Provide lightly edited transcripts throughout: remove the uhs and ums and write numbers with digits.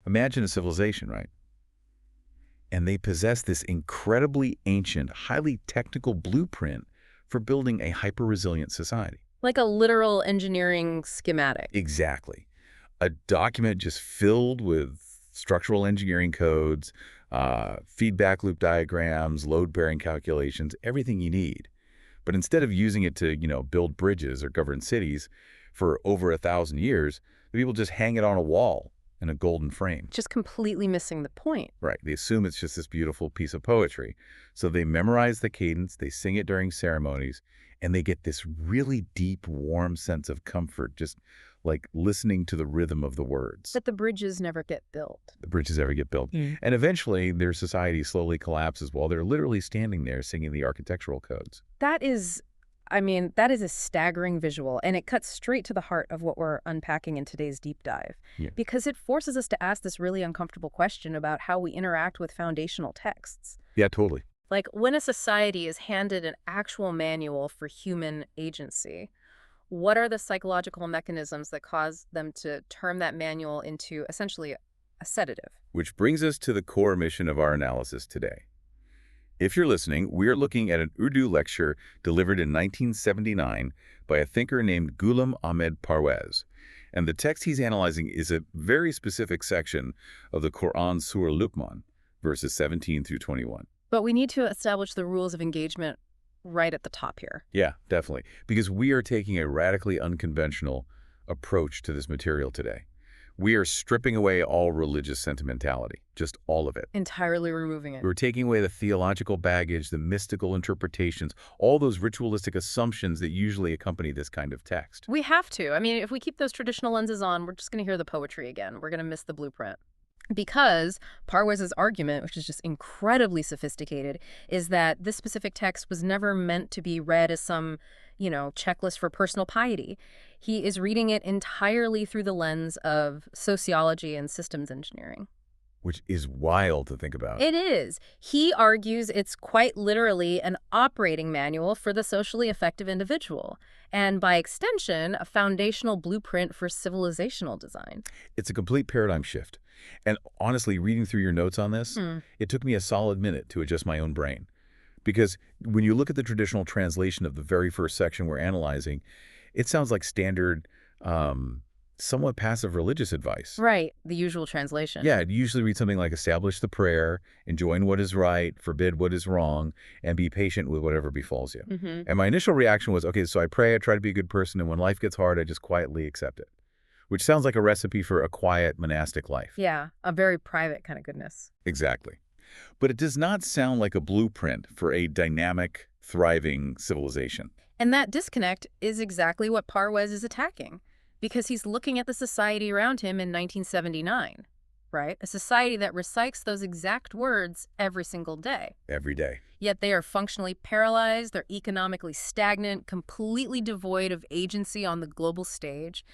Imagine a civilization, right? And they possess this incredibly ancient, highly technical blueprint for building a hyper-resilient society. Like a literal engineering schematic. Exactly. A document just filled with structural engineering codes, feedback loop diagrams, load-bearing calculations, everything you need. But instead of using it to, build bridges or govern cities for over 1,000 years, the people just hang it on a wall in a golden frame. Just completely missing the point. Right. They assume it's just this beautiful piece of poetry. So they memorize the cadence, they sing it during ceremonies, and they get this really deep, warm sense of comfort, just like listening to the rhythm of the words. But the bridges never get built. The bridges ever get built. Mm. And eventually, their society slowly collapses while they're literally standing there singing the architectural codes. That is a staggering visual, and it cuts straight to the heart of what we're unpacking in today's deep dive. Yeah. Because it forces us to ask this really uncomfortable question about how we interact with foundational texts. Yeah, totally. Like, when a society is handed an actual manual for human agency, what are the psychological mechanisms that cause them to turn that manual into essentially a sedative? Which brings us to the core mission of our analysis today. If you're listening, we're looking at an Urdu lecture delivered in 1979 by a thinker named Ghulam Ahmed Parvez. And the text he's analyzing is a very specific section of the Quran Surah Luqman, verses 17 through 21. But we need to establish the rules of engagement right at the top here. Yeah, definitely. Because we are taking a radically unconventional approach to this material today. We are stripping away all religious sentimentality, just all of it. Entirely removing it. We're taking away the theological baggage, the mystical interpretations, all those ritualistic assumptions that usually accompany this kind of text. We have to. I mean, if we keep those traditional lenses on, we're just going to hear the poetry again. We're going to miss the blueprint. Because Parvez's argument, which is just incredibly sophisticated, is that this specific text was never meant to be read as some, checklist for personal piety. He is reading it entirely through the lens of sociology and systems engineering. Which is wild to think about. It is. He argues it's quite literally an operating manual for the socially effective individual, and by extension, a foundational blueprint for civilizational design. It's a complete paradigm shift. And honestly, reading through your notes on this, it took me a solid minute to adjust my own brain. Because when you look at the traditional translation of the very first section we're analyzing, it sounds like standard, somewhat passive religious advice. Right, the usual translation. Yeah, it usually reads something like establish the prayer, enjoin what is right, forbid what is wrong, and be patient with whatever befalls you. And my initial reaction was, okay, so I pray, I try to be a good person, and when life gets hard, I just quietly accept it. Which sounds like a recipe for a quiet monastic life. Yeah, a very private kind of goodness. Exactly. But it does not sound like a blueprint for a dynamic, thriving civilization. And that disconnect is exactly what Parvez is attacking, because he's looking at the society around him in 1979, right? A society that recites those exact words every single day. Every day. Yet they are functionally paralyzed, they're economically stagnant, completely devoid of agency on the global stage.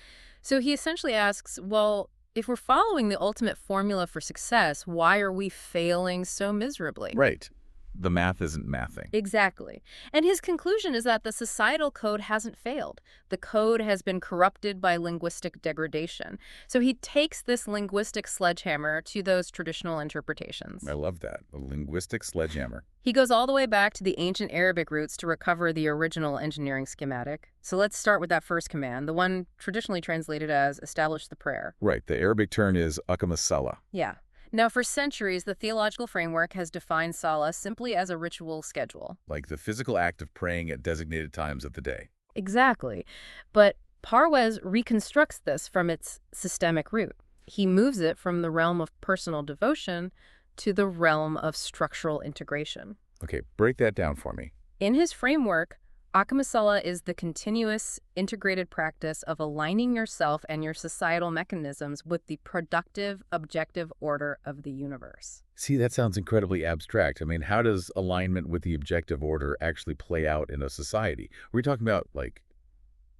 So he essentially asks, well, if we're following the ultimate formula for success, why are we failing so miserably? Right. The math isn't mathing. Exactly. And his conclusion is that the societal code hasn't failed. The code has been corrupted by linguistic degradation. So he takes this linguistic sledgehammer to those traditional interpretations. I love that. A linguistic sledgehammer. He goes all the way back to the ancient Arabic roots to recover the original engineering schematic. So let's start with that first command, the one traditionally translated as establish the prayer. Right. The Arabic term is Iqamat-us-Salat. Yeah. Now, for centuries, the theological framework has defined Salah simply as a ritual schedule. Like the physical act of praying at designated times of the day. Exactly. But Parvez reconstructs this from its systemic root. He moves it from the realm of personal devotion to the realm of structural integration. Okay, break that down for me. In his framework, Iqamat-us-Salat is the continuous, integrated practice of aligning yourself and your societal mechanisms with the productive, objective order of the universe. See, that sounds incredibly abstract. I mean, how does alignment with the objective order actually play out in a society? Are we talking about, like,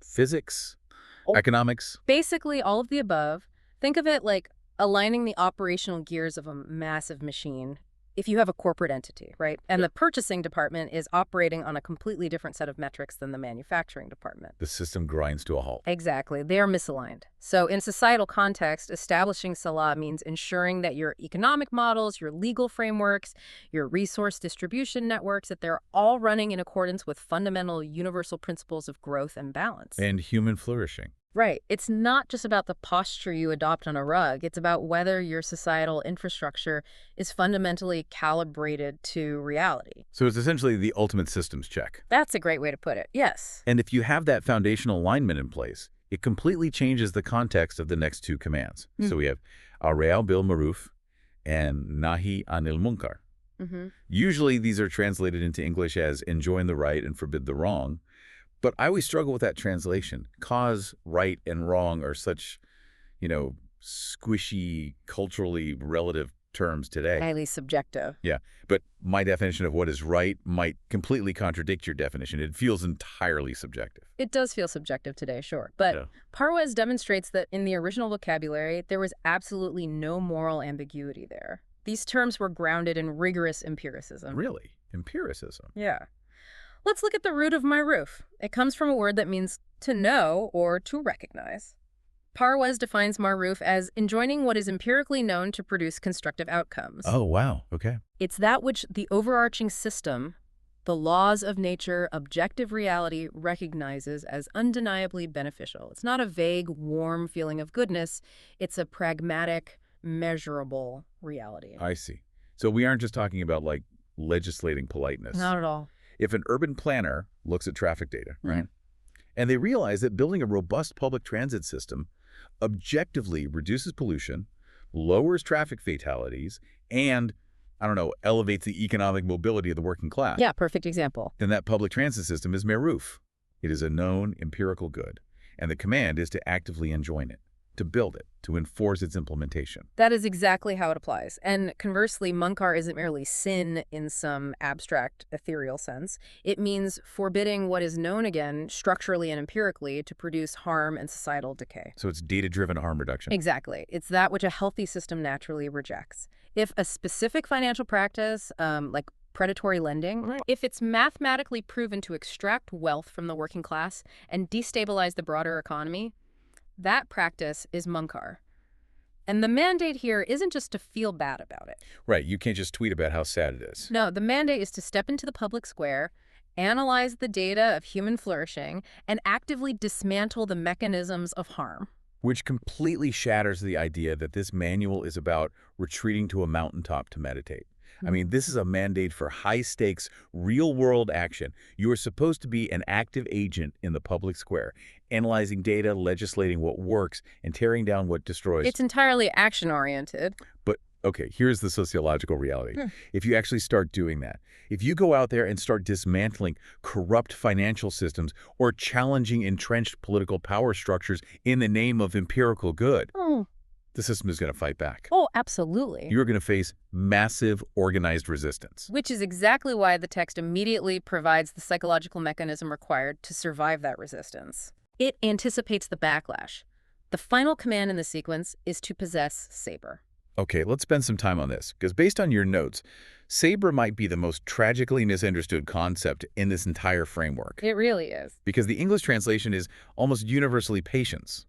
physics, economics? Basically, all of the above. Think of it like aligning the operational gears of a massive machine. if you have a corporate entity, right? And the purchasing department is operating on a completely different set of metrics than the manufacturing department. The system grinds to a halt. Exactly. They are misaligned. So in societal context, establishing Salah means ensuring that your economic models, your legal frameworks, your resource distribution networks, that they're all running in accordance with fundamental universal principles of growth and balance. And human flourishing. Right. It's not just about the posture you adopt on a rug. It's about whether your societal infrastructure is fundamentally calibrated to reality. So it's essentially the ultimate systems check. That's a great way to put it. Yes. And if you have that foundational alignment in place, it completely changes the context of the next two commands. So we have Amr-bil-Ma'ruf and Nahy-anil-Munkar. Usually these are translated into English as enjoin the right and forbid the wrong. But I always struggle with that translation. Cause, right, and wrong are such, squishy, culturally relative terms today. Highly subjective. Yeah, but my definition of what is right might completely contradict your definition. It feels entirely subjective. It does feel subjective today, sure. But Parwez demonstrates that in the original vocabulary, there was absolutely no moral ambiguity there. These terms were grounded in rigorous empiricism. Really? Empiricism? Yeah. Let's look at the root of Ma'ruf. It comes from a word that means to know or to recognize. Parwez defines Ma'ruf as enjoining what is empirically known to produce constructive outcomes. Oh, wow. Okay. It's that which the overarching system, the laws of nature, objective reality, recognizes as undeniably beneficial. It's not a vague, warm feeling of goodness. It's a pragmatic, measurable reality. I see. So we aren't just talking about, legislating politeness. Not at all. If an urban planner looks at traffic data, right, and they realize that building a robust public transit system objectively reduces pollution, lowers traffic fatalities, and, elevates the economic mobility of the working class. Yeah, perfect example. Then that public transit system is Ma'ruf. It is a known empirical good, and the command is to actively enjoin it, to build it, to enforce its implementation. That is exactly how it applies. And conversely, Munkar isn't merely sin in some abstract, ethereal sense. It means forbidding what is known again, structurally and empirically, to produce harm and societal decay. So it's data-driven harm reduction. Exactly. It's that which a healthy system naturally rejects. If a specific financial practice, like predatory lending, if it's mathematically proven to extract wealth from the working class and destabilize the broader economy, that practice is Munkar. And the mandate here isn't just to feel bad about it. Right. You can't just tweet about how sad it is. No, the mandate is to step into the public square, analyze the data of human flourishing, and actively dismantle the mechanisms of harm. Which completely shatters the idea that this manual is about retreating to a mountaintop to meditate. I mean, this is a mandate for high-stakes, real-world action. You are supposed to be an active agent in the public square, analyzing data, legislating what works, and tearing down what destroys. It's entirely action-oriented. But, okay, here's the sociological reality. If you actually start doing that, if you go out there and start dismantling corrupt financial systems or challenging entrenched political power structures in the name of empirical good, the system is going to fight back. Oh, absolutely. You're going to face massive organized resistance. Which is exactly why the text immediately provides the psychological mechanism required to survive that resistance. It anticipates the backlash. The final command in the sequence is to possess Sabr. Okay, let's spend some time on this, because based on your notes, Sabr might be the most tragically misunderstood concept in this entire framework. It really is. Because the English translation is almost universally patience.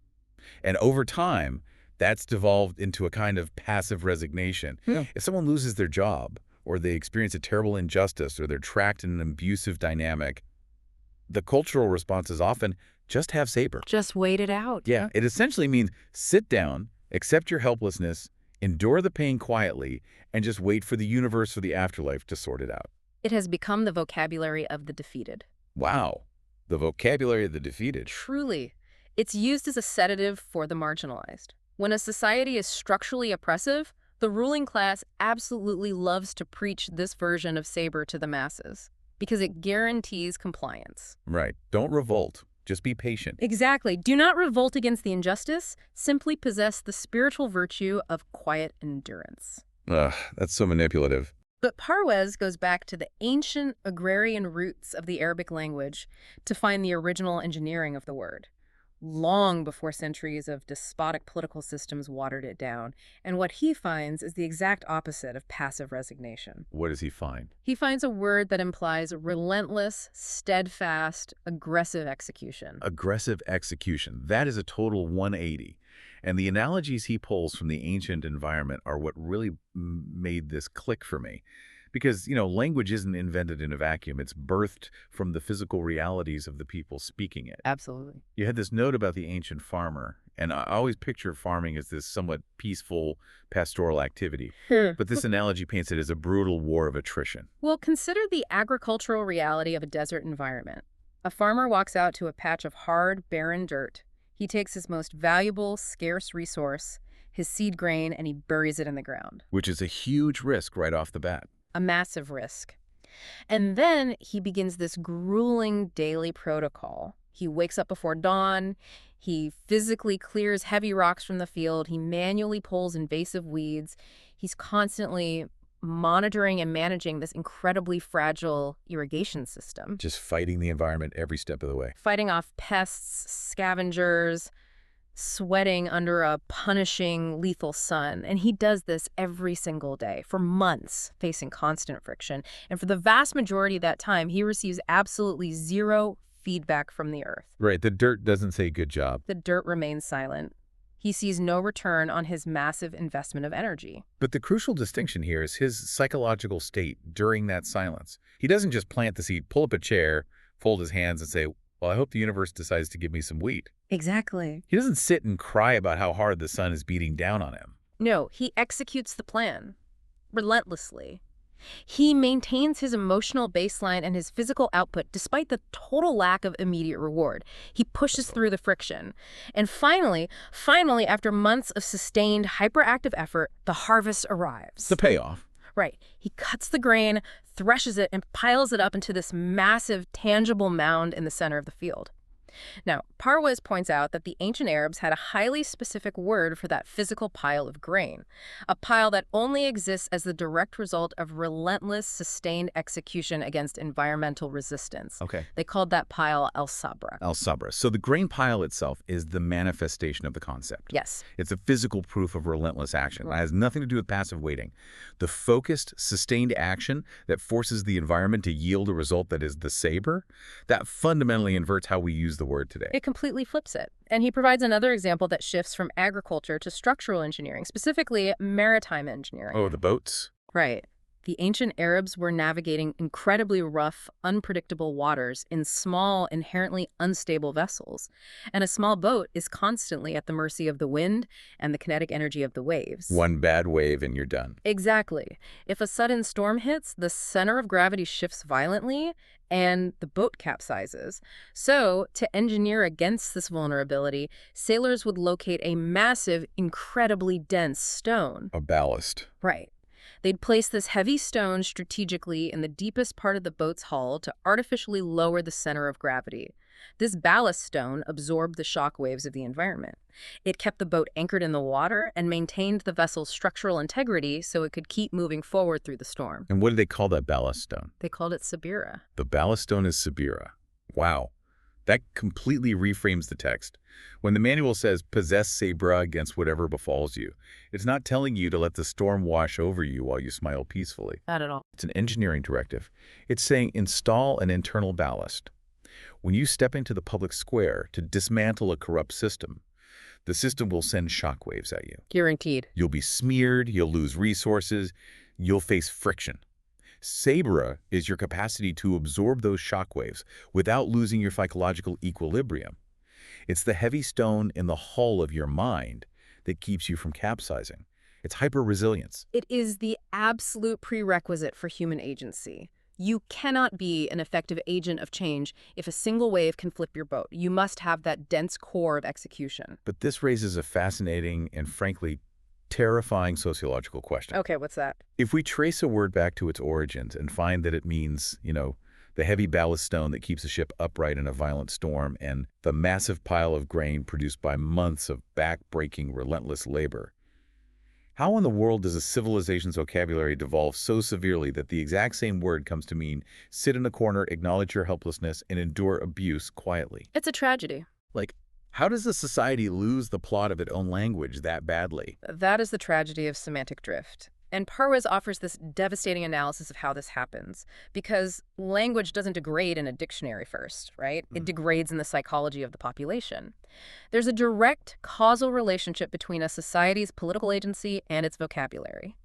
And over time, that's devolved into a kind of passive resignation. If someone loses their job, or they experience a terrible injustice, or they're trapped in an abusive dynamic, the cultural response is often, just have Sabr. Just wait it out. Yeah, it essentially means sit down, accept your helplessness, endure the pain quietly, and just wait for the universe or the afterlife to sort it out. It has become the vocabulary of the defeated. Wow, the vocabulary of the defeated. Truly. It's used as a sedative for the marginalized. When a society is structurally oppressive, the ruling class absolutely loves to preach this version of Sabr to the masses because it guarantees compliance. Right. Don't revolt. Just be patient. Exactly. Do not revolt against the injustice. Simply possess the spiritual virtue of quiet endurance. Ugh, that's so manipulative. But Parwez goes back to the ancient agrarian roots of the Arabic language to find the original engineering of the word. long before centuries of despotic political systems watered it down. And what he finds is the exact opposite of passive resignation. What does he find? He finds a word that implies relentless, steadfast, aggressive execution. Aggressive execution. That is a total 180. And the analogies he pulls from the ancient environment are what really made this click for me. Because, language isn't invented in a vacuum. It's birthed from the physical realities of the people speaking it. Absolutely. You had this note about the ancient farmer, and I always picture farming as this somewhat peaceful pastoral activity. But this analogy paints it as a brutal war of attrition. Well, consider the agricultural reality of a desert environment. A farmer walks out to a patch of hard, barren dirt. He takes his most valuable, scarce resource, his seed grain, and he buries it in the ground. Which is a huge risk right off the bat. A massive risk. And then he begins this grueling daily protocol. He wakes up before dawn. He physically clears heavy rocks from the field. He manually pulls invasive weeds. He's constantly monitoring and managing this incredibly fragile irrigation system. Just fighting the environment every step of the way. Fighting off pests, scavengers, sweating under a punishing, lethal sun. And he does this every single day for months, facing constant friction. And for the vast majority of that time, he receives absolutely zero feedback from the earth. Right. The dirt doesn't say good job. The dirt remains silent. He sees no return on his massive investment of energy. But the crucial distinction here is his psychological state during that silence. He doesn't just plant the seed, pull up a chair, fold his hands, and say, well, I hope the universe decides to give me some wheat. Exactly. He doesn't sit and cry about how hard the sun is beating down on him. No, he executes the plan relentlessly. He maintains his emotional baseline and his physical output despite the total lack of immediate reward. He pushes through the friction. And finally, after months of sustained hyperactive effort, the harvest arrives. The payoff. Right. He cuts the grain, threshes it, and piles it up into this massive, tangible mound in the center of the field. Now, Parwaz points out that the ancient Arabs had a highly specific word for that physical pile of grain, a pile that only exists as the direct result of relentless, sustained execution against environmental resistance. Okay. They called that pile al-Sabr. Al-Sabr. So the grain pile itself is the manifestation of the concept. Yes. It's a physical proof of relentless action. It has nothing to do with passive waiting. The focused, sustained action that forces the environment to yield a result that is the Sabr, that fundamentally inverts how we use the word today. It completely flips it. And he provides another example that shifts from agriculture to structural engineering, specifically maritime engineering. Oh, the boats? Right. The ancient Arabs were navigating incredibly rough, unpredictable waters in small, inherently unstable vessels. And a small boat is constantly at the mercy of the wind and the kinetic energy of the waves. One bad wave and you're done. Exactly. If a sudden storm hits, the center of gravity shifts violently and the boat capsizes. So, to engineer against this vulnerability, sailors would locate a massive, incredibly dense stone. A ballast. Right. They'd place this heavy stone strategically in the deepest part of the boat's hull to artificially lower the center of gravity. This ballast stone absorbed the shock waves of the environment. It kept the boat anchored in the water and maintained the vessel's structural integrity so it could keep moving forward through the storm. And what did they call that ballast stone? They called it Sabira. The ballast stone is Sabira. Wow. That completely reframes the text. When the manual says, possess Sabra against whatever befalls you, it's not telling you to let the storm wash over you while you smile peacefully. Not at all. It's an engineering directive. It's saying install an internal ballast. When you step into the public square to dismantle a corrupt system, the system will send shockwaves at you. Guaranteed. You'll be smeared, you'll lose resources, you'll face friction. Sabra is your capacity to absorb those shockwaves without losing your psychological equilibrium. It's the heavy stone in the hull of your mind that keeps you from capsizing. It's hyper-resilience. It is the absolute prerequisite for human agency. You cannot be an effective agent of change if a single wave can flip your boat. You must have that dense core of execution. But this raises a fascinating and frankly terrifying sociological question. Okay, what's that? If we trace a word back to its origins and find that it means, the heavy ballast stone that keeps a ship upright in a violent storm and the massive pile of grain produced by months of back-breaking, relentless labor, how in the world does a civilization's vocabulary devolve so severely that the exact same word comes to mean sit in a corner, acknowledge your helplessness, and endure abuse quietly? It's a tragedy. How does a society lose the plot of its own language that badly? That is the tragedy of semantic drift. And Parwez offers this devastating analysis of how this happens, because language doesn't degrade in a dictionary first, right? It degrades in the psychology of the population. There's a direct causal relationship between a society's political agency and its vocabulary.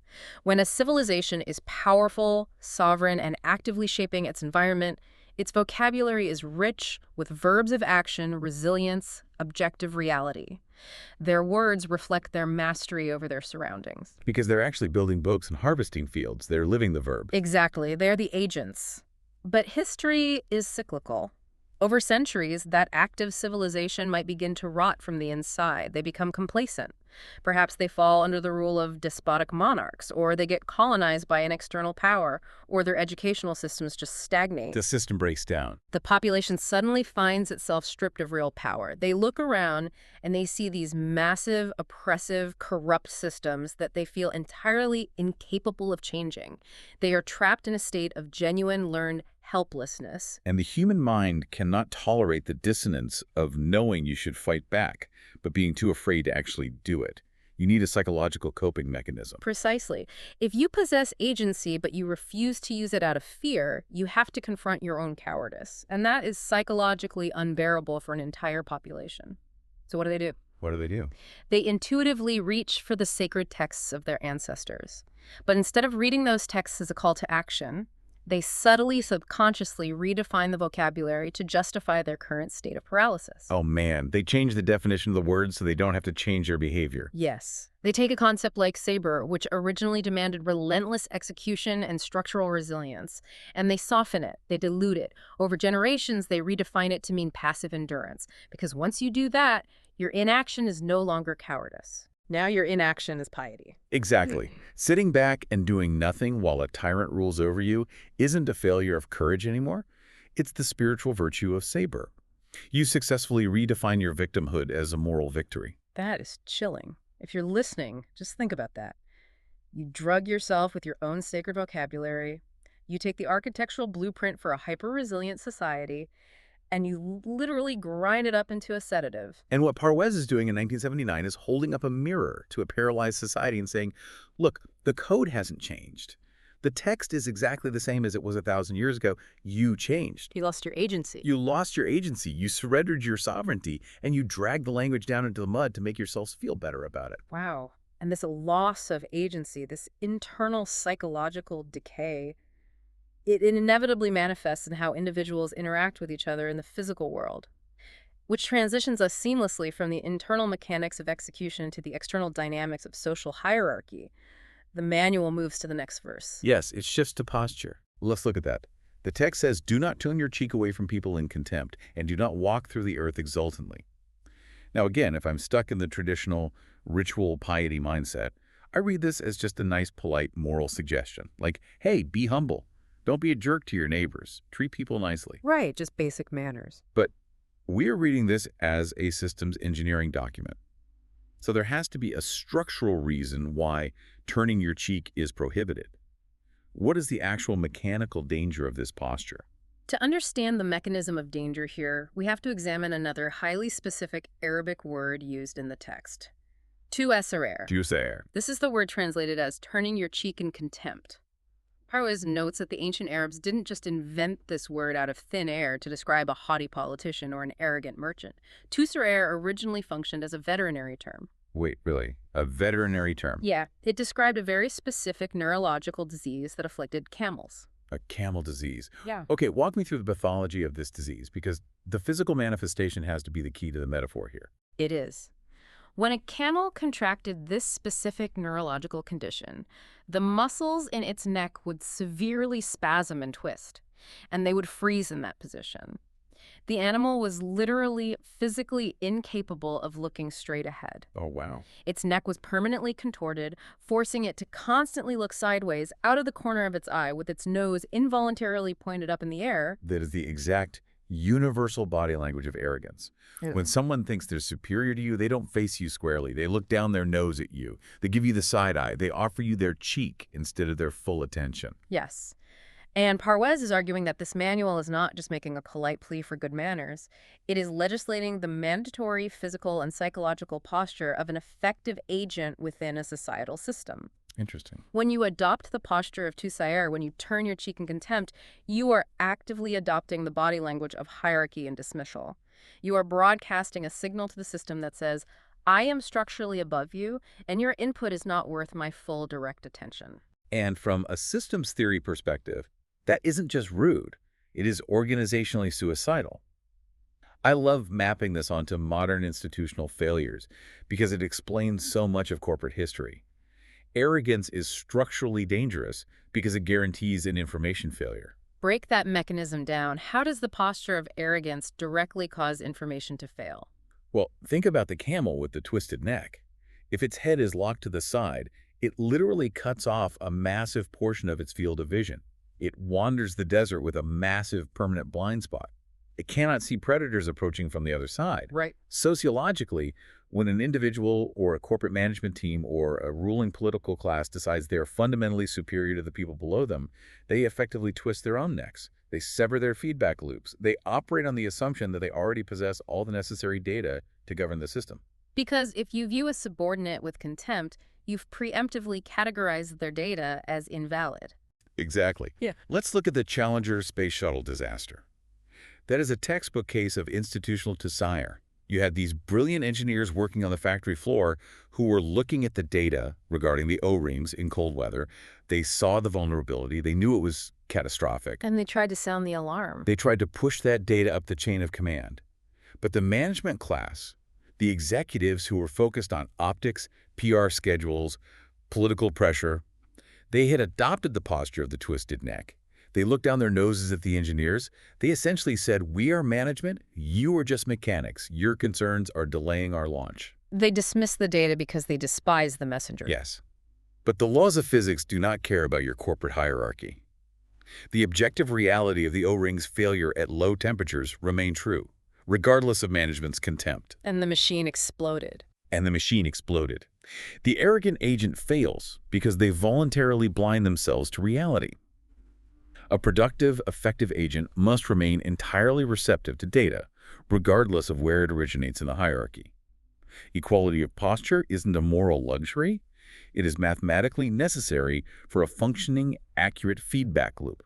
When a civilization is powerful, sovereign, and actively shaping its environment, its vocabulary is rich with verbs of action, resilience, objective reality. Their words reflect their mastery over their surroundings. Because they're actually building boats and harvesting fields. They're living the verb. Exactly. They're the agents. But history is cyclical. Over centuries, that active civilization might begin to rot from the inside. They become complacent. Perhaps they fall under the rule of despotic monarchs, or they get colonized by an external power, or their educational systems just stagnate. The system breaks down. The population suddenly finds itself stripped of real power. They look around and they see these massive, oppressive, corrupt systems that they feel entirely incapable of changing. They are trapped in a state of genuine learned helplessness. And the human mind cannot tolerate the dissonance of knowing you should fight back, but being too afraid to actually do it. You need a psychological coping mechanism. Precisely. If you possess agency but you refuse to use it out of fear, you have to confront your own cowardice. And that is psychologically unbearable for an entire population. So what do? What do? They intuitively reach for the sacred texts of their ancestors. But instead of reading those texts as a call to action, they subtly, subconsciously redefine the vocabulary to justify their current state of paralysis. Oh man, they change the definition of the word so they don't have to change their behavior. Yes. They take a concept like Sabr, which originally demanded relentless execution and structural resilience, and they soften it, they dilute it. Over generations, they redefine it to mean passive endurance, because once you do that, your inaction is no longer cowardice. Now your inaction is piety. Exactly. Sitting back and doing nothing while a tyrant rules over you isn't a failure of courage anymore. It's the spiritual virtue of Sabr. You successfully redefine your victimhood as a moral victory. That is chilling. If you're listening, just think about that. You drug yourself with your own sacred vocabulary. You take the architectural blueprint for a hyper-resilient society, and you literally grind it up into a sedative. And what Parwez is doing in 1979 is holding up a mirror to a paralyzed society and saying, look, the code hasn't changed. The text is exactly the same as it was 1,000 years ago. You changed. You lost your agency. You lost your agency. You surrendered your sovereignty, and you dragged the language down into the mud to make yourselves feel better about it. Wow. And this loss of agency, this internal psychological decay, it inevitably manifests in how individuals interact with each other in the physical world, which transitions us seamlessly from the internal mechanics of execution to the external dynamics of social hierarchy. The manual moves to the next verse. Yes, it shifts to posture. Let's look at that. The text says, do not turn your cheek away from people in contempt, and do not walk through the earth exultantly. Now again, if I'm stuck in the traditional ritual piety mindset, I read this as just a nice, polite, moral suggestion. Like, hey, be humble. Don't be a jerk to your neighbors. Treat people nicely. Right, just basic manners. But we're reading this as a systems engineering document. So there has to be a structural reason why turning your cheek is prohibited. What is the actual mechanical danger of this posture? To understand the mechanism of danger here, we have to examine another highly specific Arabic word used in the text. Tu-es-arer. Tu-es-arer. This is the word translated as turning your cheek in contempt. Parwez notes that the ancient Arabs didn't just invent this word out of thin air to describe a haughty politician or an arrogant merchant. Tu-es-arer originally functioned as a veterinary term. Wait, really? A veterinary term? Yeah, it described a very specific neurological disease that afflicted camels. A camel disease. Yeah. Okay, walk me through the pathology of this disease, because the physical manifestation has to be the key to the metaphor here. It is. When a camel contracted this specific neurological condition, the muscles in its neck would severely spasm and twist, and they would freeze in that position. The animal was literally physically incapable of looking straight ahead. Oh, wow. Its neck was permanently contorted, forcing it to constantly look sideways out of the corner of its eye with its nose involuntarily pointed up in the air. That is the exact universal body language of arrogance. Yeah. When someone thinks they're superior to you, they don't face you squarely. They look down their nose at you. They give you the side eye. They offer you their cheek instead of their full attention. Yes. And Parwez is arguing that this manual is not just making a polite plea for good manners. It is legislating the mandatory physical and psychological posture of an effective agent within a societal system. Interesting. When you adopt the posture of Tussayer, when you turn your cheek in contempt, you are actively adopting the body language of hierarchy and dismissal. You are broadcasting a signal to the system that says, I am structurally above you, and your input is not worth my full direct attention. And from a systems theory perspective, that isn't just rude. It is organizationally suicidal. I love mapping this onto modern institutional failures because it explains so much of corporate history. Arrogance is structurally dangerous because it guarantees an information failure. Break that mechanism down. How does the posture of arrogance directly cause information to fail? Well, think about the camel with the twisted neck. If its head is locked to the side, it literally cuts off a massive portion of its field of vision. It wanders the desert with a massive permanent blind spot. It cannot see predators approaching from the other side. Right. Sociologically, when an individual or a corporate management team or a ruling political class decides they are fundamentally superior to the people below them, they effectively twist their own necks. They sever their feedback loops. They operate on the assumption that they already possess all the necessary data to govern the system. Because if you view a subordinate with contempt, you've preemptively categorized their data as invalid. Exactly. Yeah. Let's look at the Challenger space shuttle disaster. That is a textbook case of institutional desire. You had these brilliant engineers working on the factory floor who were looking at the data regarding the O-rings in cold weather. They saw the vulnerability. They knew it was catastrophic. And they tried to sound the alarm. They tried to push that data up the chain of command. But the management class, the executives who were focused on optics, PR schedules, political pressure, they had adopted the posture of the twisted neck. They looked down their noses at the engineers. They essentially said, we are management, you are just mechanics. Your concerns are delaying our launch. They dismiss the data because they despise the messenger. Yes. But the laws of physics do not care about your corporate hierarchy. The objective reality of the O-ring's failure at low temperatures remained true, regardless of management's contempt. And the machine exploded. And the machine exploded. The arrogant agent fails because they voluntarily blind themselves to reality. A productive, effective agent must remain entirely receptive to data, regardless of where it originates in the hierarchy. Equality of posture isn't a moral luxury. It is mathematically necessary for a functioning, accurate feedback loop.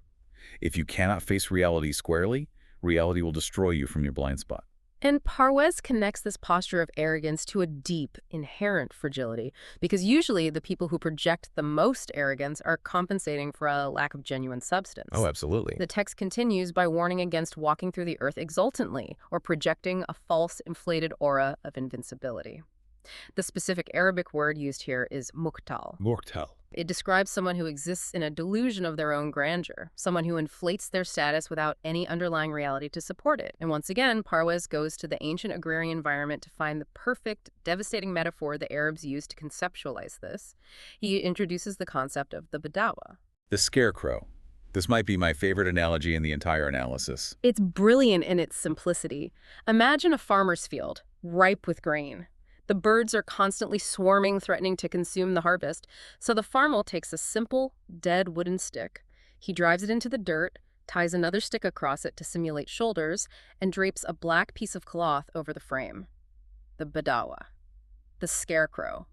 If you cannot face reality squarely, reality will destroy you from your blind spot. And Parwez connects this posture of arrogance to a deep, inherent fragility, because usually the people who project the most arrogance are compensating for a lack of genuine substance. Oh, absolutely. The text continues by warning against walking through the earth exultantly or projecting a false, inflated aura of invincibility. The specific Arabic word used here is muqtal. Muqtal. It describes someone who exists in a delusion of their own grandeur, someone who inflates their status without any underlying reality to support it. And once again, Parwez goes to the ancient agrarian environment to find the perfect, devastating metaphor the Arabs used to conceptualize this. He introduces the concept of the badawa. The scarecrow. This might be my favorite analogy in the entire analysis. It's brilliant in its simplicity. Imagine a farmer's field, ripe with grain. The birds are constantly swarming, threatening to consume the harvest. So the farmer takes a simple, dead wooden stick. He drives it into the dirt, ties another stick across it to simulate shoulders, and drapes a black piece of cloth over the frame. The badawa. The scarecrow.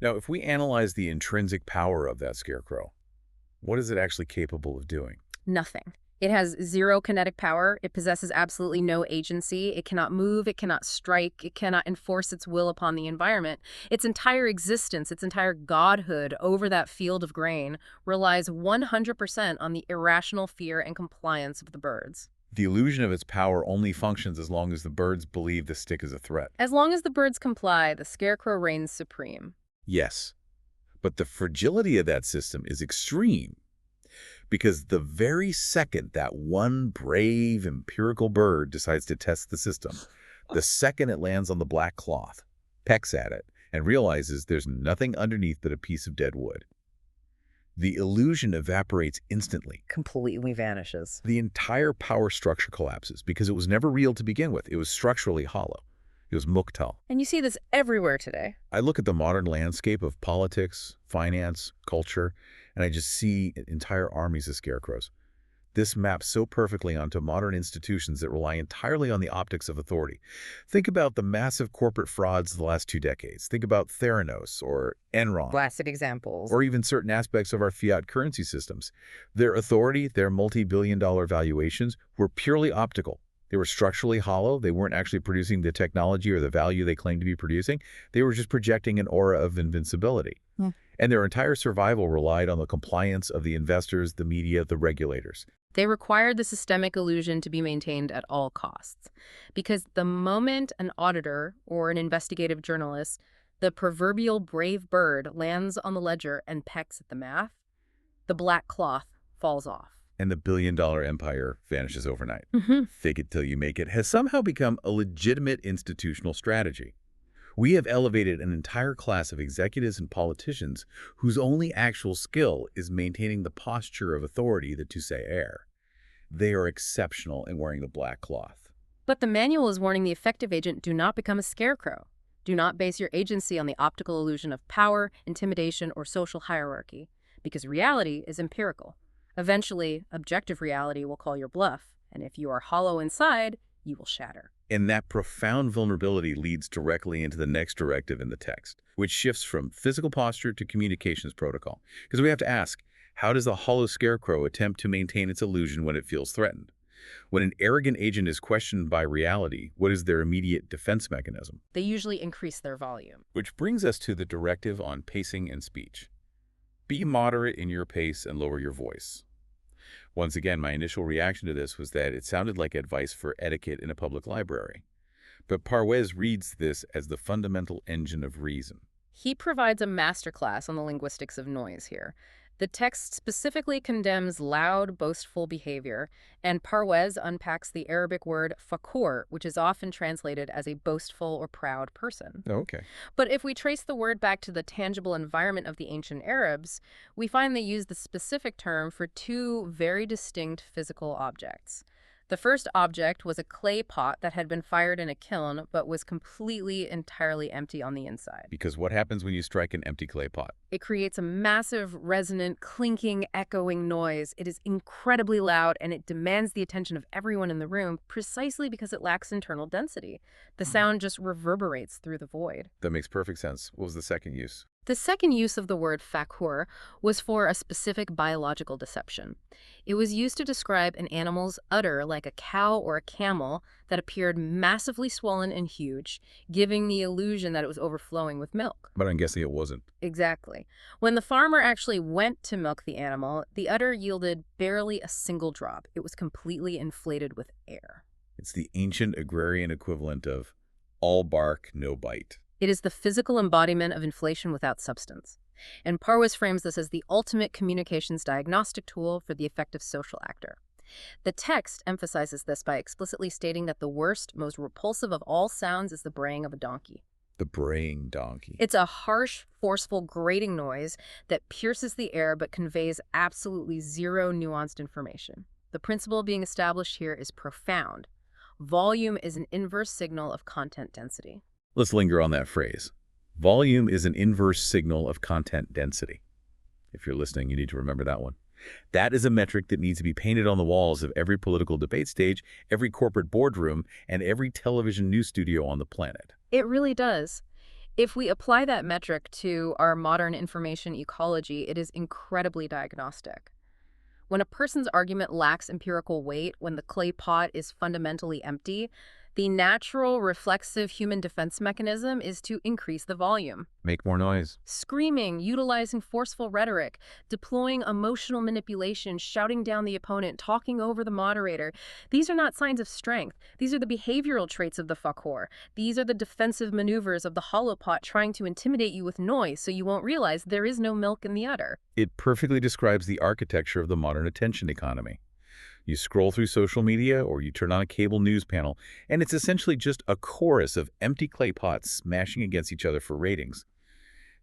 Now, if we analyze the intrinsic power of that scarecrow, what is it actually capable of doing? Nothing. It has zero kinetic power. It possesses absolutely no agency. It cannot move. It cannot strike. It cannot enforce its will upon the environment. Its entire existence, its entire godhood over that field of grain relies 100% on the irrational fear and compliance of the birds. The illusion of its power only functions as long as the birds believe the stick is a threat. As long as the birds comply, the scarecrow reigns supreme. Yes, but the fragility of that system is extreme. Because the very second that one brave, empirical bird decides to test the system, the second it lands on the black cloth, pecks at it, and realizes there's nothing underneath but a piece of dead wood, the illusion evaporates instantly. Completely vanishes. The entire power structure collapses because it was never real to begin with. It was structurally hollow. It was muqtal. And you see this everywhere today. I look at the modern landscape of politics, finance, culture, and I just see entire armies of scarecrows. This maps so perfectly onto modern institutions that rely entirely on the optics of authority. Think about the massive corporate frauds of the last 2 decades. Think about Theranos or Enron, Classic examples. or even certain aspects of our fiat currency systems. Their authority, their multi-billion-dollar valuations were purely optical. They were structurally hollow. They weren't actually producing the technology or the value they claimed to be producing. They were just projecting an aura of invincibility. And their entire survival relied on the compliance of the investors, the media, the regulators. They required the systemic illusion to be maintained at all costs. Because the moment an auditor or an investigative journalist, the proverbial brave bird, lands on the ledger and pecks at the math, the black cloth falls off. And the billion-dollar empire vanishes overnight. Mm-hmm. Fake it till you make it has somehow become a legitimate institutional strategy. We have elevated an entire class of executives and politicians whose only actual skill is maintaining the posture of authority, the touche-air. They are exceptional in wearing the black cloth. But the manual is warning the effective agent, do not become a scarecrow. Do not base your agency on the optical illusion of power, intimidation, or social hierarchy, because reality is empirical. Eventually, objective reality will call your bluff, and if you are hollow inside, you will shatter. And that profound vulnerability leads directly into the next directive in the text, which shifts from physical posture to communications protocol. Because we have to ask, how does the hollow scarecrow attempt to maintain its illusion when it feels threatened? When an arrogant agent is questioned by reality, what is their immediate defense mechanism? They usually increase their volume. Which brings us to the directive on pacing and speech. Be moderate in your pace and lower your voice. Once again, my initial reaction to this was that it sounded like advice for etiquette in a public library. But Parwez reads this as the fundamental engine of reason. He provides a masterclass on the linguistics of noise here. The text specifically condemns loud, boastful behavior, and Parwez unpacks the Arabic word fakhur, which is often translated as a boastful or proud person. Oh, okay. But if we trace the word back to the tangible environment of the ancient Arabs, we find they used the specific term for two very distinct physical objects. The first object was a clay pot that had been fired in a kiln but was completely, entirely empty on the inside. Because what happens when you strike an empty clay pot? It creates a massive, resonant, clinking, echoing noise. It is incredibly loud, and it demands the attention of everyone in the room precisely because it lacks internal density. The sound just reverberates through the void. That makes perfect sense. What was the second use? The second use of the word fakhur was for a specific biological deception. It was used to describe an animal's udder, like a cow or a camel, that appeared massively swollen and huge, giving the illusion that it was overflowing with milk. But I'm guessing it wasn't. Exactly. When the farmer actually went to milk the animal, the udder yielded barely a single drop. It was completely inflated with air. It's the ancient agrarian equivalent of all bark, no bite. It is the physical embodiment of inflation without substance. And Parwez frames this as the ultimate communications diagnostic tool for the effective social actor. The text emphasizes this by explicitly stating that the worst, most repulsive of all sounds is the braying of a donkey. The braying donkey. It's a harsh, forceful, grating noise that pierces the air but conveys absolutely zero nuanced information. The principle being established here is profound. Volume is an inverse signal of content density. Let's linger on that phrase. Volume is an inverse signal of content density. If you're listening, you need to remember that one. That is a metric that needs to be painted on the walls of every political debate stage, every corporate boardroom, and every television news studio on the planet. It really does. If we apply that metric to our modern information ecology, it is incredibly diagnostic. When a person's argument lacks empirical weight, when the clay pot is fundamentally empty, the natural, reflexive human defense mechanism is to increase the volume. Make more noise. Screaming, utilizing forceful rhetoric, deploying emotional manipulation, shouting down the opponent, talking over the moderator. These are not signs of strength. These are the behavioral traits of the fakhur. These are the defensive maneuvers of the hollow pot trying to intimidate you with noise so you won't realize there is no milk in the udder. It perfectly describes the architecture of the modern attention economy. You scroll through social media or you turn on a cable news panel, and it's essentially just a chorus of empty clay pots smashing against each other for ratings.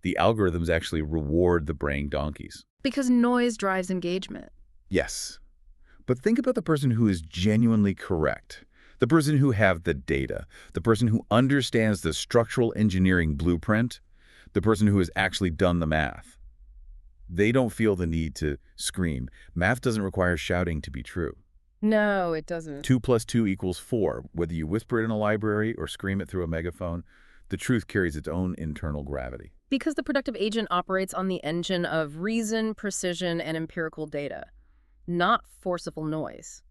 The algorithms actually reward the braying donkeys. Because noise drives engagement. Yes. But think about the person who is genuinely correct. The person who have the data. The person who understands the structural engineering blueprint. The person who has actually done the math. They don't feel the need to scream. Math doesn't require shouting to be true. No, it doesn't. 2 plus 2 equals 4. Whether you whisper it in a library or scream it through a megaphone, the truth carries its own internal gravity. Because the productive agent operates on the engine of reason, precision, and empirical data, not forcible noise.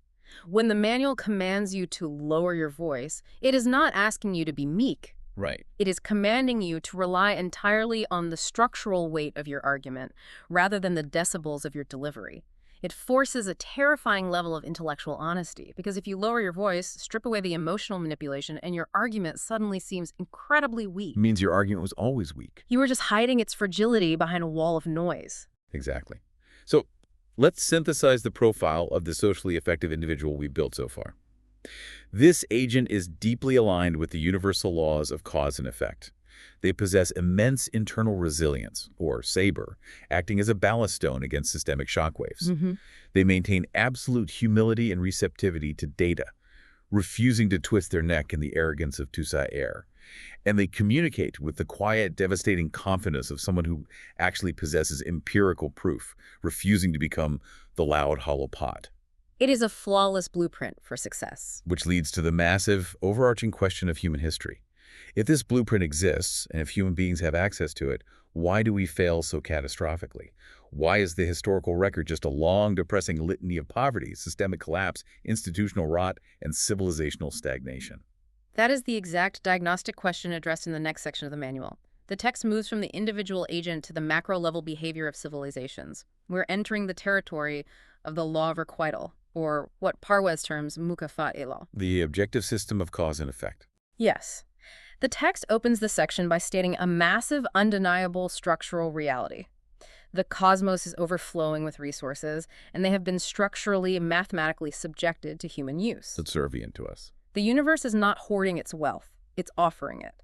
When the manual commands you to lower your voice, it is not asking you to be meek. Right. It is commanding you to rely entirely on the structural weight of your argument rather than the decibels of your delivery. It forces a terrifying level of intellectual honesty, because if you lower your voice, strip away the emotional manipulation, and your argument suddenly seems incredibly weak. It means your argument was always weak. You were just hiding its fragility behind a wall of noise. Exactly. So let's synthesize the profile of the socially effective individual we've built so far. This agent is deeply aligned with the universal laws of cause and effect. They possess immense internal resilience, or Sabr, acting as a ballast stone against systemic shockwaves. They maintain absolute humility and receptivity to data, refusing to twist their neck in the arrogance of tout-ça-air. And they communicate with the quiet, devastating confidence of someone who actually possesses empirical proof, refusing to become the loud, hollow pot. It is a flawless blueprint for success. Which leads to the massive, overarching question of human history. If this blueprint exists, and if human beings have access to it, why do we fail so catastrophically? Why is the historical record just a long, depressing litany of poverty, systemic collapse, institutional rot, and civilizational stagnation? That is the exact diagnostic question addressed in the next section of the manual. The text moves from the individual agent to the macro-level behavior of civilizations. We're entering the territory of the law of requital, or what Parwes terms mukafa'ila. The objective system of cause and effect. Yes. The text opens the section by stating a massive, undeniable structural reality. The cosmos is overflowing with resources, and they have been structurally, mathematically subjected to human use. Subservient to us. The universe is not hoarding its wealth, it's offering it.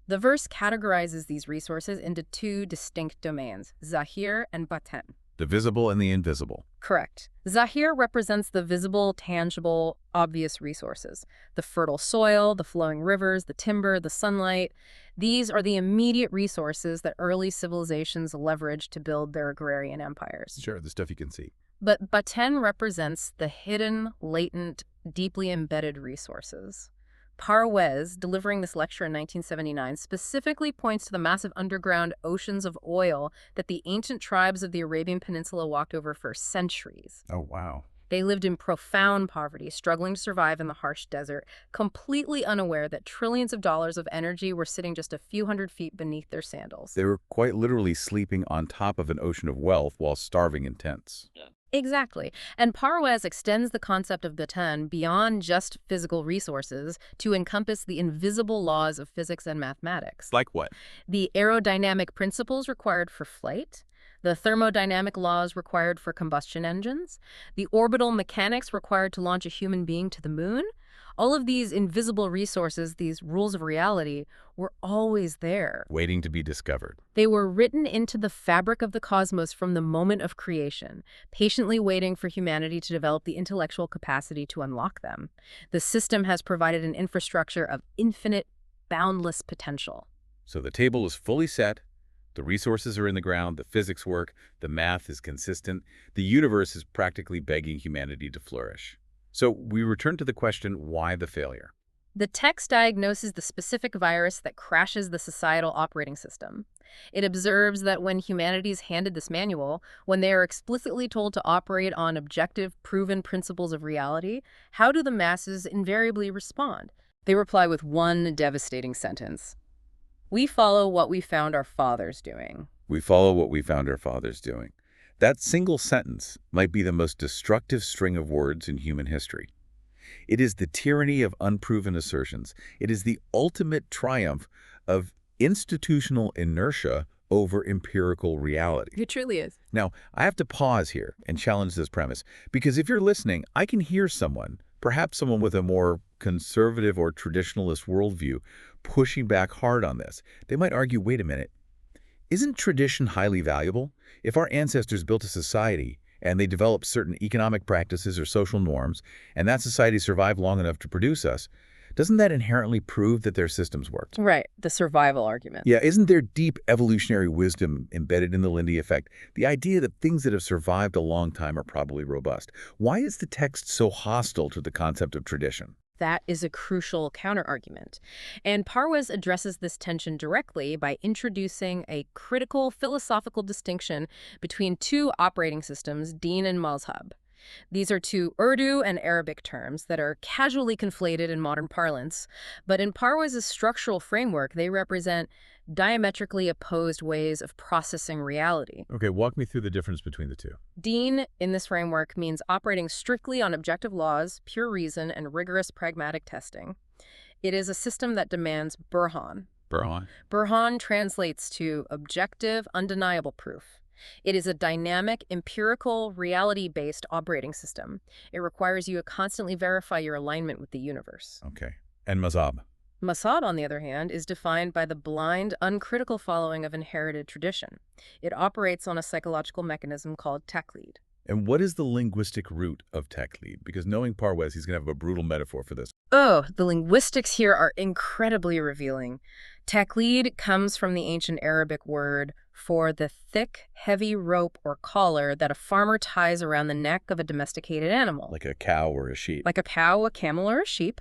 The verse categorizes these resources into two distinct domains, Zahir and Batin. The visible and the invisible. Correct. Zahir represents the visible, tangible, obvious resources. The fertile soil, the flowing rivers, the timber, the sunlight. These are the immediate resources that early civilizations leveraged to build their agrarian empires. Sure, the stuff you can see. But Baten represents the hidden, latent, deeply embedded resources. Parwes, delivering this lecture in 1979, specifically points to the massive underground oceans of oil that the ancient tribes of the Arabian Peninsula walked over for centuries. Oh, wow. They lived in profound poverty, struggling to survive in the harsh desert, completely unaware that trillions of dollars of energy were sitting just a few hundred feet beneath their sandals. They were quite literally sleeping on top of an ocean of wealth while starving in tents. Exactly. And Parwes extends the concept of Baten beyond just physical resources to encompass the invisible laws of physics and mathematics. Like what? The aerodynamic principles required for flight, the thermodynamic laws required for combustion engines, the orbital mechanics required to launch a human being to the moon. All of these invisible resources, these rules of reality, were always there. Waiting to be discovered. They were written into the fabric of the cosmos from the moment of creation, patiently waiting for humanity to develop the intellectual capacity to unlock them. The system has provided an infrastructure of infinite, boundless potential. So the table is fully set, the resources are in the ground, the physics work, the math is consistent, the universe is practically begging humanity to flourish. So we return to the question, why the failure? The text diagnoses the specific virus that crashes the societal operating system. It observes that when humanity is handed this manual, when they are explicitly told to operate on objective, proven principles of reality, how do the masses invariably respond? They reply with one devastating sentence. We follow what we found our fathers doing. We follow what we found our fathers doing. That single sentence might be the most destructive string of words in human history. It is the tyranny of unproven assertions. It is the ultimate triumph of institutional inertia over empirical reality. It truly is. Now, I have to pause here and challenge this premise, because if you're listening, I can hear someone, perhaps someone with a more conservative or traditionalist worldview, pushing back hard on this. They might argue, wait a minute, isn't tradition highly valuable? If our ancestors built a society and they developed certain economic practices or social norms, and that society survived long enough to produce us, Doesn't that inherently prove that their systems worked? Right, the survival argument. Yeah, isn't there deep evolutionary wisdom embedded in the Lindy effect? The idea that things that have survived a long time are probably robust. Why is the text so hostile to the concept of tradition? That is a crucial counterargument. And Parwes addresses this tension directly by introducing a critical philosophical distinction between two operating systems, Din and Mazhab. These are two Urdu and Arabic terms that are casually conflated in modern parlance, but in Parwes' structural framework, they represent diametrically opposed ways of processing reality. Okay, walk me through the difference between the two. Din, in this framework, means operating strictly on objective laws, pure reason, and rigorous pragmatic testing. It is a system that demands burhan. Burhan. Burhan translates to objective, undeniable proof. It is a dynamic, empirical, reality-based operating system. It requires you to constantly verify your alignment with the universe. Okay. And mazhab. Masad, on the other hand, is defined by the blind, uncritical following of inherited tradition. It operates on a psychological mechanism called taqlid. And what is the linguistic root of taqlid? Because knowing Parwes, he's going to have a brutal metaphor for this. Oh, the linguistics here are incredibly revealing. Taqlid comes from the ancient Arabic word for the thick, heavy rope or collar that a farmer ties around the neck of a domesticated animal. Like a cow or a sheep. Like a cow, a camel, or a sheep.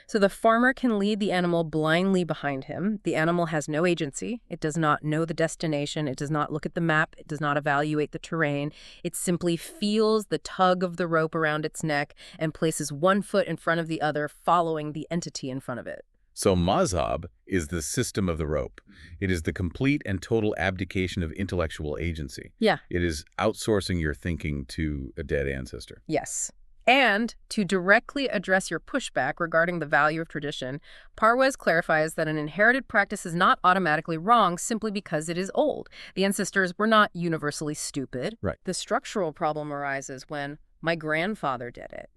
So the farmer can lead the animal blindly behind him. The animal has no agency. It does not know the destination. It does not look at the map. It does not evaluate the terrain. It simply feels the tug of the rope around its neck and places one foot in front of the other, following the entity in front of it. So mazhab is the system of the rope. It is the complete and total abdication of intellectual agency. Yeah. It is outsourcing your thinking to a dead ancestor. Yes. And to directly address your pushback regarding the value of tradition, Parwes clarifies that an inherited practice is not automatically wrong simply because it is old. The ancestors were not universally stupid. Right. The structural problem arises when "my grandfather did it"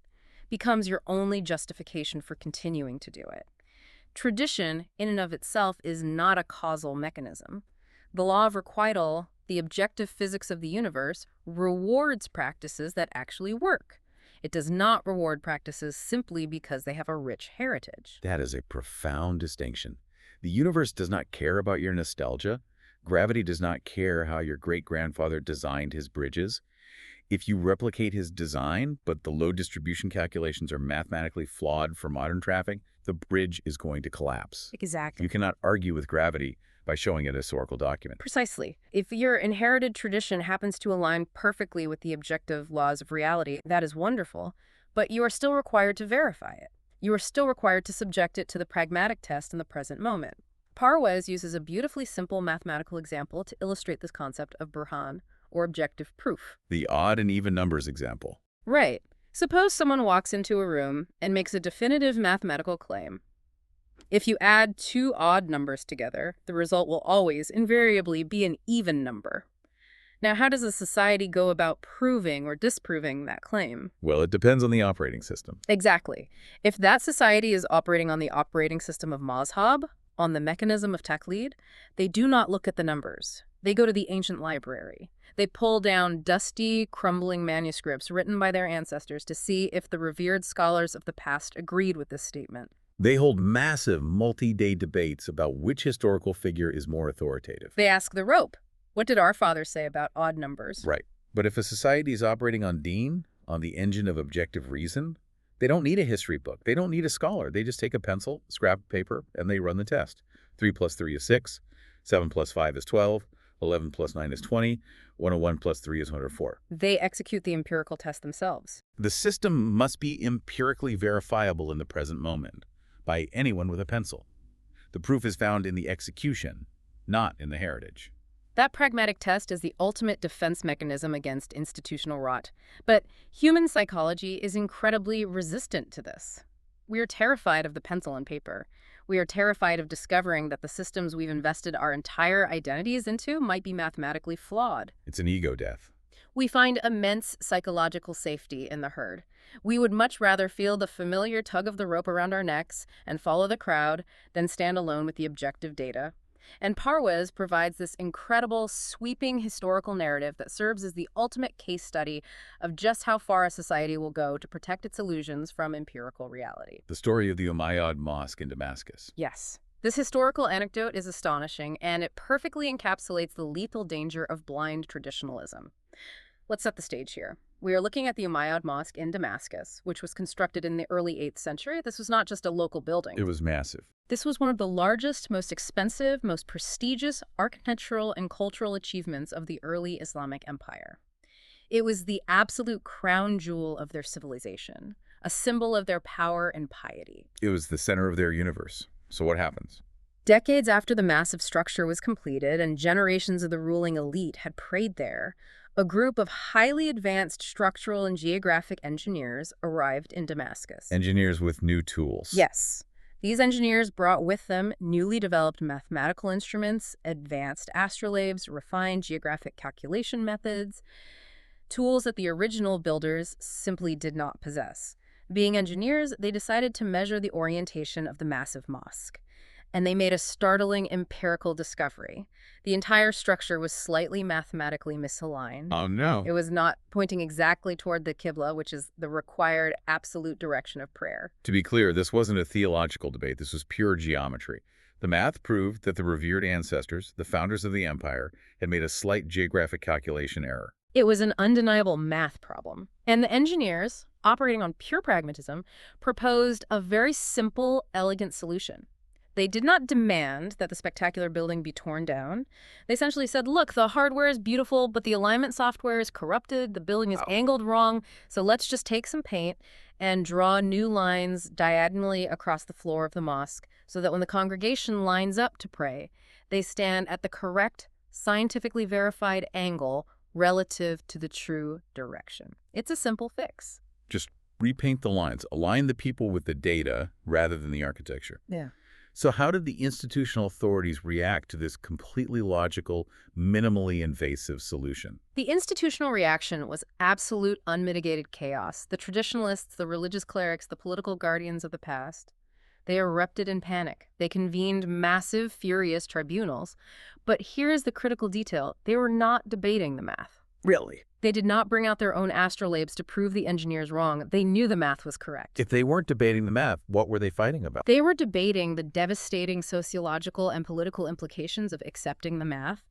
becomes your only justification for continuing to do it. Tradition, in and of itself, is not a causal mechanism. The law of requital, the objective physics of the universe, rewards practices that actually work. It does not reward practices simply because they have a rich heritage. That is a profound distinction. The universe does not care about your nostalgia. Gravity does not care how your great-grandfather designed his bridges. If you replicate his design, but the load distribution calculations are mathematically flawed for modern traffic, the bridge is going to collapse. Exactly. You cannot argue with gravity by showing a historical document. Precisely. If your inherited tradition happens to align perfectly with the objective laws of reality, that is wonderful, but you are still required to verify it. You are still required to subject it to the pragmatic test in the present moment. Parwes uses a beautifully simple mathematical example to illustrate this concept of burhan, or objective proof. The odd and even numbers example. Right. Suppose someone walks into a room and makes a definitive mathematical claim. If you add two odd numbers together, the result will always, invariably, be an even number. Now, how does a society go about proving or disproving that claim? Well, it depends on the operating system. Exactly. If that society is operating on the operating system of mazhab, on the mechanism of taqlid, they do not look at the numbers. They go to the ancient library. They pull down dusty, crumbling manuscripts written by their ancestors to see if the revered scholars of the past agreed with this statement. They hold massive, multi-day debates about which historical figure is more authoritative. They ask the rope, what did our fathers say about odd numbers? Right. But if a society is operating on Din, on the engine of objective reason, they don't need a history book. They don't need a scholar. They just take a pencil, scrap of paper, and they run the test. 3 plus 3 is 6. 7 plus 5 is 12. 11 plus 9 is 20. 101 plus 3 is 104. They execute the empirical test themselves. The system must be empirically verifiable in the present moment by anyone with a pencil. The proof is found in the execution, not in the heritage. That pragmatic test is the ultimate defense mechanism against institutional rot. But human psychology is incredibly resistant to this. We are terrified of the pencil and paper. We are terrified of discovering that the systems we've invested our entire identities into might be mathematically flawed. It's an ego death. We find immense psychological safety in the herd. We would much rather feel the familiar tug of the rope around our necks and follow the crowd than stand alone with the objective data. And Parwez provides this incredible, sweeping historical narrative that serves as the ultimate case study of just how far a society will go to protect its illusions from empirical reality. The story of the Umayyad Mosque in Damascus. Yes. This historical anecdote is astonishing, and it perfectly encapsulates the lethal danger of blind traditionalism. Let's set the stage here. We are looking at the Umayyad Mosque in Damascus, which was constructed in the early 8th century. This was not just a local building. It was massive. This was one of the largest, most expensive, most prestigious architectural and cultural achievements of the early Islamic Empire. It was the absolute crown jewel of their civilization, a symbol of their power and piety. It was the center of their universe. So what happens? Decades after the massive structure was completed and generations of the ruling elite had prayed there, a group of highly advanced structural and geographic engineers arrived in Damascus. Engineers with new tools. Yes. These engineers brought with them newly developed mathematical instruments, advanced astrolabes, refined geographic calculation methods, tools that the original builders simply did not possess. Being engineers, they decided to measure the orientation of the massive mosque. And they made a startling empirical discovery. The entire structure was slightly mathematically misaligned. Oh, no. It was not pointing exactly toward the Qibla, which is the required absolute direction of prayer. To be clear, this wasn't a theological debate. This was pure geometry. The math proved that the revered ancestors, the founders of the empire, had made a slight geographic calculation error. It was an undeniable math problem. And the engineers, operating on pure pragmatism, proposed a very simple, elegant solution. They did not demand that the spectacular building be torn down. They essentially said, look, the hardware is beautiful, but the alignment software is corrupted, the building is angled wrong, so let's just take some paint and draw new lines diagonally across the floor of the mosque so that when the congregation lines up to pray, they stand at the correct, scientifically verified angle relative to the true direction. It's a simple fix. Just repaint the lines, align the people with the data rather than the architecture. Yeah. So how did the institutional authorities react to this completely logical, minimally invasive solution? The institutional reaction was absolute, unmitigated chaos. The traditionalists, the religious clerics, the political guardians of the past, they erupted in panic. They convened massive, furious tribunals. But here's the critical detail. They were not debating the math. Really? They did not bring out their own astrolabes to prove the engineers wrong. They knew the math was correct. If they weren't debating the math, what were they fighting about? They were debating the devastating sociological and political implications of accepting the math.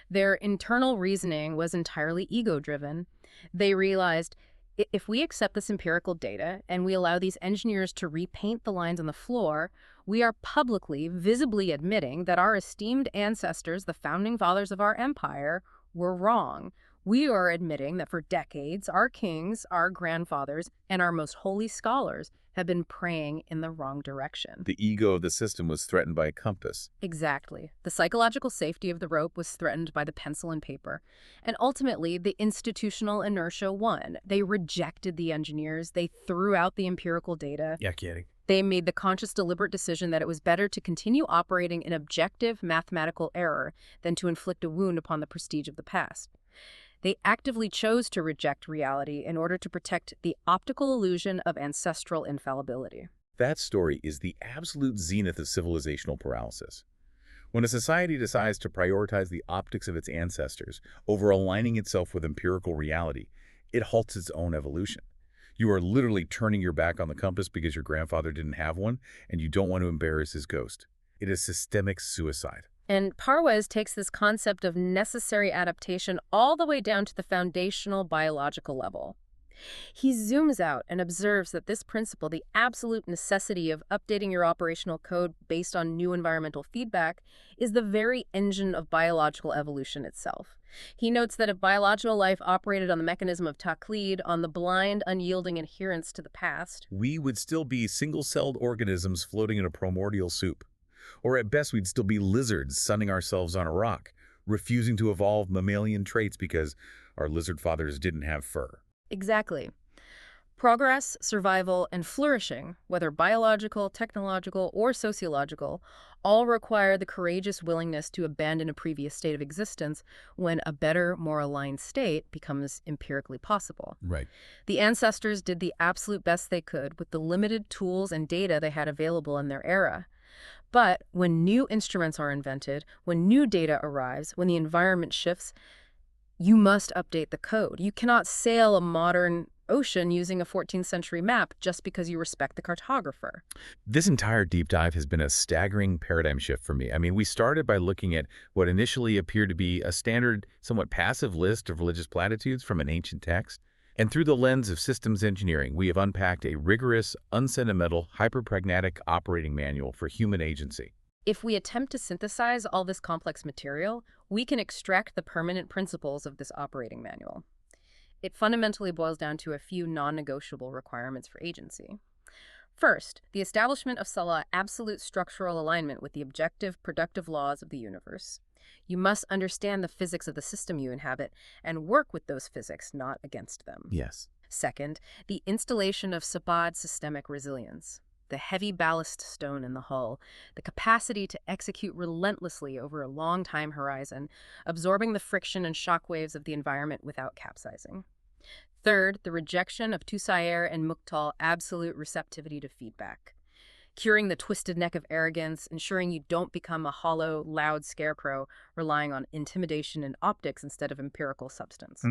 Their internal reasoning was entirely ego-driven. They realized, if we accept this empirical data and we allow these engineers to repaint the lines on the floor, we are publicly, visibly admitting that our esteemed ancestors, the founding fathers of our empire, were wrong. We are admitting that for decades, our kings, our grandfathers, and our most holy scholars have been praying in the wrong direction. The ego of the system was threatened by a compass. Exactly. The psychological safety of the rope was threatened by the pencil and paper. And ultimately, the institutional inertia won. They rejected the engineers. They threw out the empirical data. Yeah, kidding. They made the conscious, deliberate decision that it was better to continue operating in objective mathematical error than to inflict a wound upon the prestige of the past. They actively chose to reject reality in order to protect the optical illusion of ancestral infallibility. That story is the absolute zenith of civilizational paralysis. When a society decides to prioritize the optics of its ancestors over aligning itself with empirical reality, it halts its own evolution. You are literally turning your back on the compass because your grandfather didn't have one, and you don't want to embarrass his ghost. It is systemic suicide. And Parwez takes this concept of necessary adaptation all the way down to the foundational biological level. He zooms out and observes that this principle, the absolute necessity of updating your operational code based on new environmental feedback, is the very engine of biological evolution itself. He notes that if biological life operated on the mechanism of taqlid, on the blind, unyielding adherence to the past, we would still be single-celled organisms floating in a primordial soup. Or at best, we'd still be lizards sunning ourselves on a rock, refusing to evolve mammalian traits because our lizard fathers didn't have fur. Exactly. Progress, survival, and flourishing, whether biological, technological, or sociological, all require the courageous willingness to abandon a previous state of existence when a better, more aligned state becomes empirically possible. Right. The ancestors did the absolute best they could with the limited tools and data they had available in their era. But when new instruments are invented, when new data arrives, when the environment shifts, you must update the code. You cannot sail a modern ocean using a 14th century map just because you respect the cartographer. This entire deep dive has been a staggering paradigm shift for me. I mean, we started by looking at what initially appeared to be a standard, somewhat passive list of religious platitudes from an ancient text. And through the lens of systems engineering, we have unpacked a rigorous, unsentimental, hyper-pragmatic operating manual for human agency. If we attempt to synthesize all this complex material, we can extract the permanent principles of this operating manual. It fundamentally boils down to a few non-negotiable requirements for agency. First, the establishment of Salah absolute structural alignment with the objective, productive laws of the universe. You must understand the physics of the system you inhabit and work with those physics, not against them. Yes. Second, the installation of Sabr systemic resilience, the heavy ballast stone in the hull, the capacity to execute relentlessly over a long time horizon, absorbing the friction and shock waves of the environment without capsizing. Third, the rejection of Tusayr and Muqtal absolute receptivity to feedback, curing the twisted neck of arrogance, ensuring you don't become a hollow, loud scarecrow relying on intimidation and optics instead of empirical substance.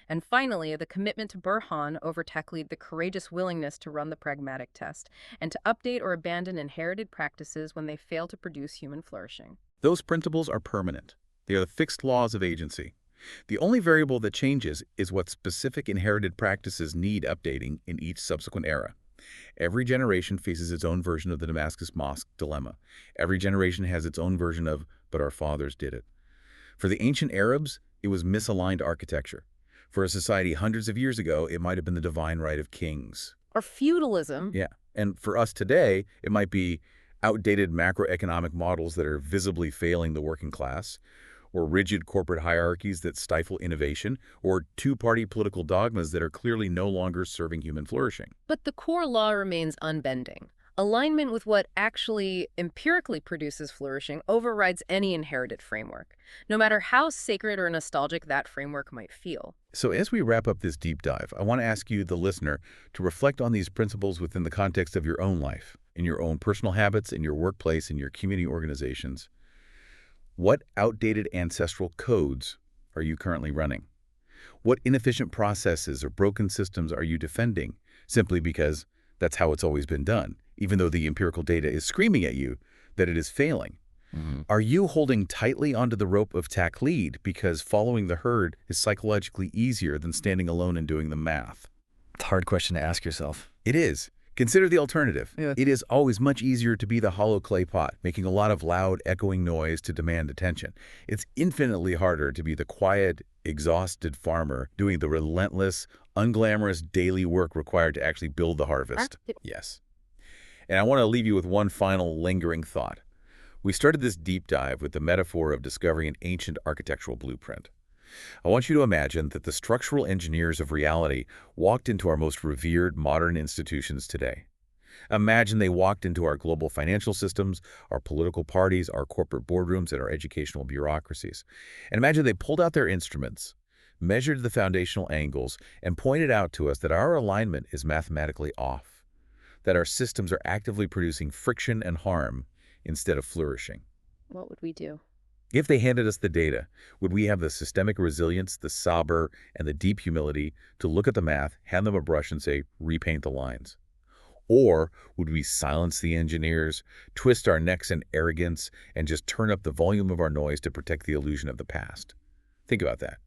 And finally, the commitment to Burhan over Taqlid, the courageous willingness to run the pragmatic test and to update or abandon inherited practices when they fail to produce human flourishing. Those principles are permanent. They are the fixed laws of agency. The only variable that changes is what specific inherited practices need updating in each subsequent era. Every generation faces its own version of the Damascus Mosque dilemma. Every generation has its own version of, but our fathers did it. For the ancient Arabs, it was misaligned architecture. For a society hundreds of years ago, it might have been the divine right of kings. Or feudalism. Yeah. And for us today, it might be outdated macroeconomic models that are visibly failing the working class, or rigid corporate hierarchies that stifle innovation, or two-party political dogmas that are clearly no longer serving human flourishing. But the core law remains unbending. Alignment with what actually empirically produces flourishing overrides any inherited framework, no matter how sacred or nostalgic that framework might feel. So as we wrap up this deep dive, I want to ask you, the listener, to reflect on these principles within the context of your own life, in your own personal habits, in your workplace, in your community organizations. What outdated ancestral codes are you currently running? What inefficient processes or broken systems are you defending simply because that's how it's always been done, even though the empirical data is screaming at you that it is failing? Are you holding tightly onto the rope of taqlid because following the herd is psychologically easier than standing alone and doing the math? It's a hard question to ask yourself. It is. Consider the alternative. Yeah. It is always much easier to be the hollow clay pot, making a lot of loud, echoing noise to demand attention. It's infinitely harder to be the quiet, exhausted farmer doing the relentless, unglamorous daily work required to actually build the harvest. Yes. And I want to leave you with one final lingering thought. We started this deep dive with the metaphor of discovering an ancient architectural blueprint. I want you to imagine that the structural engineers of reality walked into our most revered modern institutions today. Imagine they walked into our global financial systems, our political parties, our corporate boardrooms, and our educational bureaucracies. And imagine they pulled out their instruments, measured the foundational angles, and pointed out to us that our alignment is mathematically off, that our systems are actively producing friction and harm instead of flourishing. What would we do? If they handed us the data, would we have the systemic resilience, the sabr, and the deep humility to look at the math, hand them a brush, and say, repaint the lines? Or would we silence the engineers, twist our necks in arrogance, and just turn up the volume of our noise to protect the illusion of the past? Think about that.